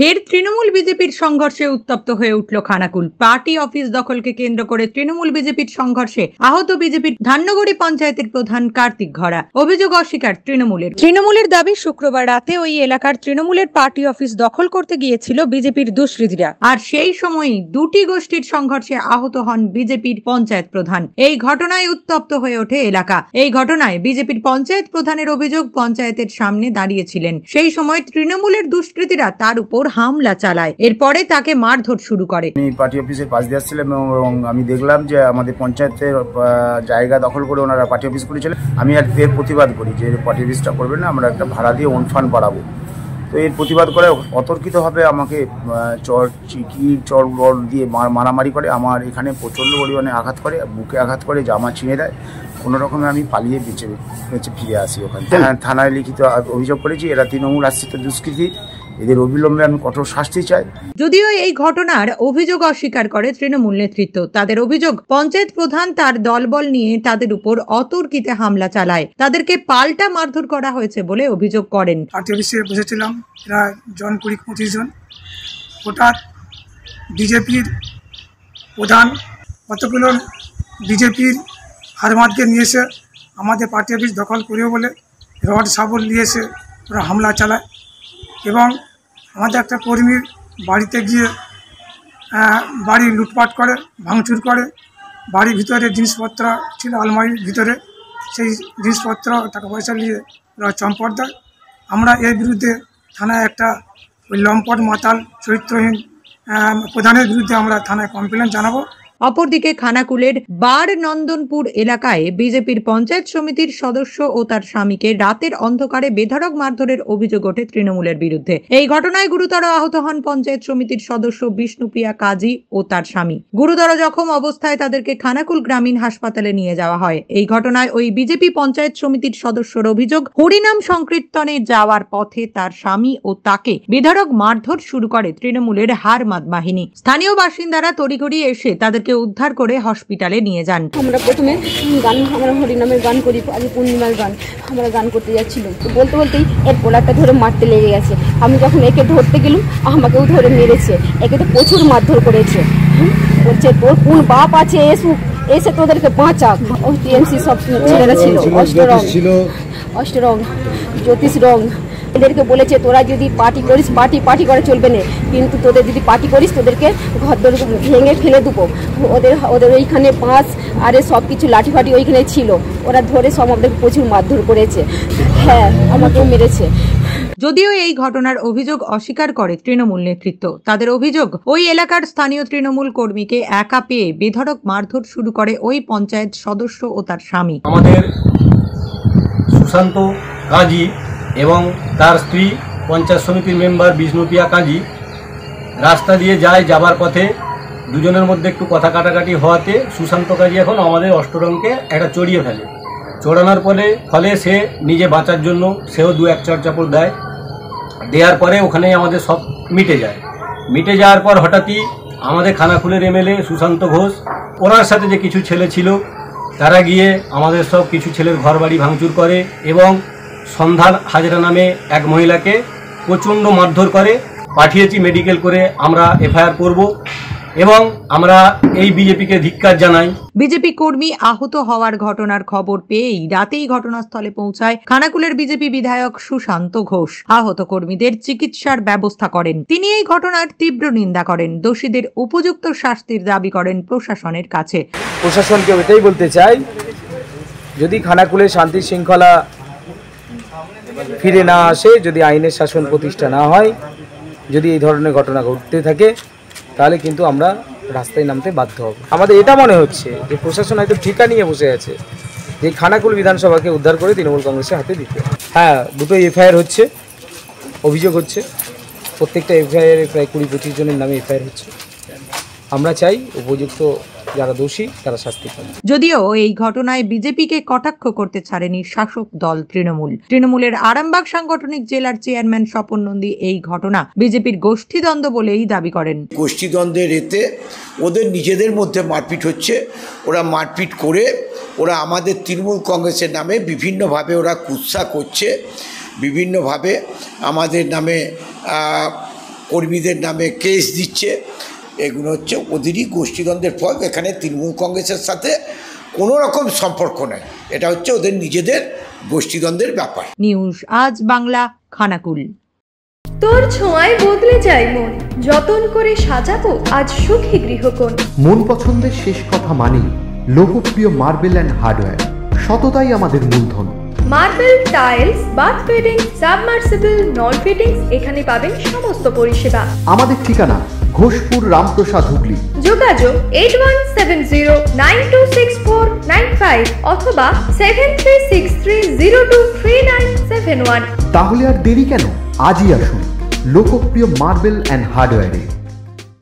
ফের তৃণমূল বিজেপির সংঘর্ষে উত্তপ্ত হয়ে উঠল খানাকুল। পার্টি অফিস দখলকে কেন্দ্র করে তৃণমূল বিজেপির সংঘর্ষে আহত বিজেপির ধান্যগড়ি পঞ্চায়েতের প্রধান কার্তিক ঘরা। অভিযোগ অস্বীকার তৃণমূলের দাবি, শুক্রবার রাতে ওই এলাকার তৃণমূলের পার্টি অফিস দখল করতে গিয়েছিল বিজেপির দুষ্কৃতীরা, আর সেই সময়ই দুটি গোষ্ঠীর সংঘর্ষে আহত হন বিজেপির পঞ্চায়েত প্রধান। এই ঘটনায় উত্তপ্ত হয়ে ওঠে এলাকা। এই ঘটনায় বিজেপির পঞ্চায়েত প্রধানের অভিযোগ, পঞ্চায়েতের সামনে দাঁড়িয়েছিলেন সেই সময় তৃণমূলের দুষ্কৃতীরা তার উপর হামলা চালায়। এরপরে তাকে মারধর শুরু করে। আমি পার্টি অফিসের পাশ দিয়ে আসছিলাম এবং আমি দেখলাম যে আমাদের পঞ্চায়েতের জায়গা দখল করে ওনারা পার্টি অফিস করেছিলেন। আমি আর এর প্রতিবাদ করি যে পার্টি অফিসটা করবেন না, আমরা একটা ভাড়া দিয়ে ওনফান্ড বাড়াবো। তো এর প্রতিবাদ করে অতর্কিতভাবে আমাকে চর দিয়ে মারামারি করে। আমার এখানে প্রচণ্ড পরিমাণে আঘাত করে, বুকে আঘাত করে, জামা ছিঁড়ে দেয়। কোনো রকমে আমি পালিয়ে বেঁচে ফিরে আসি। ওখানে থানায় লিখিত অভিযোগ করেছি, এরা তৃণমূল আশ্রিত দুষ্কৃতী, এদের অবিলম্বে আমি কঠোর শাস্তি চাই। যদিও এই ঘটনার অভিযোগ অস্বীকার করে তৃণমূল নেতৃত্ব। তাদের অভিযোগ, পঞ্চায়েত প্রধান তার দলবল নিয়ে তাদের উপর অতর্কিতে হামলা চালায়, তাদেরকে পাল্টা মারধর করা হয়েছে বলে অভিযোগ করেন। পার্টি অফিসে বসেছিলাম, প্রায় 20-25 জন। হঠাৎ বিজেপির প্রধান কতগুলো বিজেপির হারমাদকে নিয়ে এসে আমাদের পার্টি অফিস দখল করে বলে রড শাবল নিয়ে এসে ওরা হামলা চালায় এবং আমাদের একটা কর্মীর বাড়িতে গিয়ে বাড়ি লুটপাট করে, ভাঙচুর করে। বাড়ির ভিতরে জিনিসপত্র ছিল আলমারির ভিতরে, সেই জিনিসপত্র টাকা পয়সা নিয়ে ওরা চম্পট দেয়। আমরা এর বিরুদ্ধে থানায় একটা ওই লম্পট মাতাল চরিত্রহীন প্রধানের বিরুদ্ধে আমরা থানায় কমপ্লেন জানাবো। অপরদিকে খানাকুলের বার নন্দনপুর এলাকায় বিজেপির পঞ্চায়েত সমিতির সদস্য ও তার স্বামীকে রাতের অন্ধকারে বেধড়ক মারধরের অভিযোগ ওঠে তৃণমূলের বিরুদ্ধে। এই ঘটনায় গুরুতর আহত হন পঞ্চায়েত সমিতির সদস্য বিষ্ণুপ্রিয়া কাজী ও তার স্বামী। গুরুতর জখম অবস্থায় তাদেরকে খানাকুল গ্রামীণ হাসপাতালে নিয়ে যাওয়া হয়। এই ঘটনায় ওই বিজেপি পঞ্চায়েত সমিতির সদস্যর অভিযোগ, হরিনাম সংকীর্তনে যাওয়ার পথে তার স্বামী ও তাকে বেধড়ক মারধর শুরু করে তৃণমূলের হারমাদ বাহিনী। স্থানীয় বাসিন্দারা তড়িঘড়ি এসে তাদেরকে উদ্ধার করে হসপিটালে নিয়ে যান। আমরা প্রথমে আমরা হরিনামের গান করি, আজ পূর্ণিমার গান আমরা গান করতে যাচ্ছিল, বলতে বলতেই এর পোলাটা ধরে মারতে লেগে গেছে। আমি যখন একে ধরতে গেলাম, আমাকেও ধরে মেরেছে। একে তো প্রচুর মারধর করেছে। বলছে তোর কোন বাপ আছে, এসে তোদেরকে বাঁচাক। ওই টিএমসি সব ছেলেরা ছিল, অষ্টরং, জ্যোতিষ রং। এদেরকে বলেছে তোরা যদি পার্টি করিস, পার্টি করে চলবে না, কিন্তু তোদের যদি পার্টি করিস তোদেরকে ঘর দর ভেঙে ফেলে দেবো। ওদের ওইখানে বাঁশ আর সব কিছু লাঠি ফাটি ওইখানে ছিল, ওরা ধরে সব আমাদের প্রচুর মারধর করেছে। হ্যাঁ, আমাকেও মেরেছে। যদিও এই ঘটনার অভিযোগ অস্বীকার করে তৃণমূল নেতৃত্ব। তাদের অভিযোগ, ওই এলাকার স্থানীয় তৃণমূল কর্মীকে একা পেয়ে বেধড়ক মারধর শুরু করে ওই পঞ্চায়েত সদস্য ও তার স্বামী। আমাদের সুশান্ত কাজী এবং তার স্ত্রী পঞ্চায়েত সমিতির মেম্বার বিষ্ণুপ্রিয়া কাজী রাস্তা দিয়ে যাবার পথে দুজনের মধ্যে একটু কথা কাটাকাটি হওয়াতে সুশান্ত কাজী এখন আমাদের অষ্টরংকে একটা চড়িয়ে ফেলে। চড়ানোর ফলে সে নিজে বাঁচার জন্য সেও 2-1 চড় দেওয়ার পরে ওখানেই আমাদের সব মিটে যাওয়ার পর হঠাৎই আমাদের খানাকুলের এমএলএ সুশান্ত ঘোষ, ওনার সাথে যে কিছু ছেলে ছিল তারা গিয়ে আমাদের সব কিছু ছেলের ঘর বাড়ি ভাঙচুর করে এবং সন্ধ্যার হাজরা নামে এক মহিলাকে প্রচণ্ড মারধর করে। পাঠিয়েছি মেডিকেল করে, আমরা এফআইআর করব এবং আমরা এই বিজেপিকে ধিক্কার জানাই। বিজেপি কর্মী আহত হওয়ার ঘটনার খবর পেয়েই রাতেই ঘটনাস্থলে পৌঁছায় খানাকুলের বিজেপি বিধায়ক সুশান্ত ঘোষ। আহত কর্মীদের চিকিৎসার ব্যবস্থা করেন তিনি। এই ঘটনার তীব্র নিন্দা করেন, দোষীদের উপযুক্ত শাস্তির দাবি করেন প্রশাসনের কাছে। প্রশাসনকে এটাই বলতে চাই, যদি খানাকুলে শান্তি শৃঙ্খলা ফিরে না আসে, যদি আইনের শাসন প্রতিষ্ঠা না হয়, যদি এই ধরনের ঘটনা ঘটতে থাকে, তাহলে কিন্তু আমরা রাস্তায় নামতে বাধ্য হব। আমাদের এটা মনে হচ্ছে যে প্রশাসন হয়তো ঠিকা নিয়ে বসে আছে যে খানাকুল বিধানসভাকে উদ্ধার করে তৃণমূল কংগ্রেসের হাতে দিতে। হ্যাঁ, দুটো এফআইআর হচ্ছে, অভিযোগ হচ্ছে। প্রত্যেকটা এফআইআরে প্রায় 20-25 জনের নামে এফআইআর হচ্ছে। আমরা চাই উপযুক্ত যারা দোষী তারা শাস্তি পান। যদিও এই ঘটনায় বিজেপিকে কটাক্ষ করতে ছাড়েনি শাসক দল তৃণমূলের আরামবাগ সাংগঠনিক জেলার চেয়ারম্যান স্বপন নন্দী এই ঘটনা বিজেপির গোষ্ঠীদ্বন্দ্ব বলেই দাবি করেন। গোষ্ঠীদ্বন্দ্বের এতে ওদের নিজেদের মধ্যে মারপিট হচ্ছে। ওরা মারপিট করে ওরা আমাদের তৃণমূল কংগ্রেসের নামে বিভিন্নভাবে ওরা কুৎসা করছে, বিভিন্নভাবে আমাদের নামে কর্মীদের নামে কেস দিচ্ছে, এগুলো হচ্ছে ওদেরই গোষ্ঠীদ্বন্দ্বের ফল। এখানে তৃণমূল কংগ্রেসের সাথে কোনো রকম সম্পর্ক নেই, এটা হচ্ছে ওদের নিজেদের গোষ্ঠীদ্বন্দ্বের ব্যাপার। নিউজ আজ বাংলা, খানাকুল। তোর ছোঁয়ায় বদলে যায় মন, যতন করে সাজাবো আজ সুখী গৃহকোণ। মন পছন্দের শেষ কথা মানি লোকপ্রিয় মার্বেল অ্যান্ড হার্ডওয়্যার, সততাই আমাদের মূলধন। Marble, tiles, bath fitting, submersible, নল ফিটিংস, এখানে পাবেন সমস্ত পরিষেবা। আমাদের ঠিকানা ঘোষপুর, রামপ্রসাদ, হুগলি। যোগাযোগ 8170926495 অথবা 7363023971। তাহলে আর দেরি কেন, আজই আসুন লোকপ্রিয় মার্বেল অ্যান্ড হার্ডওয়্যারে।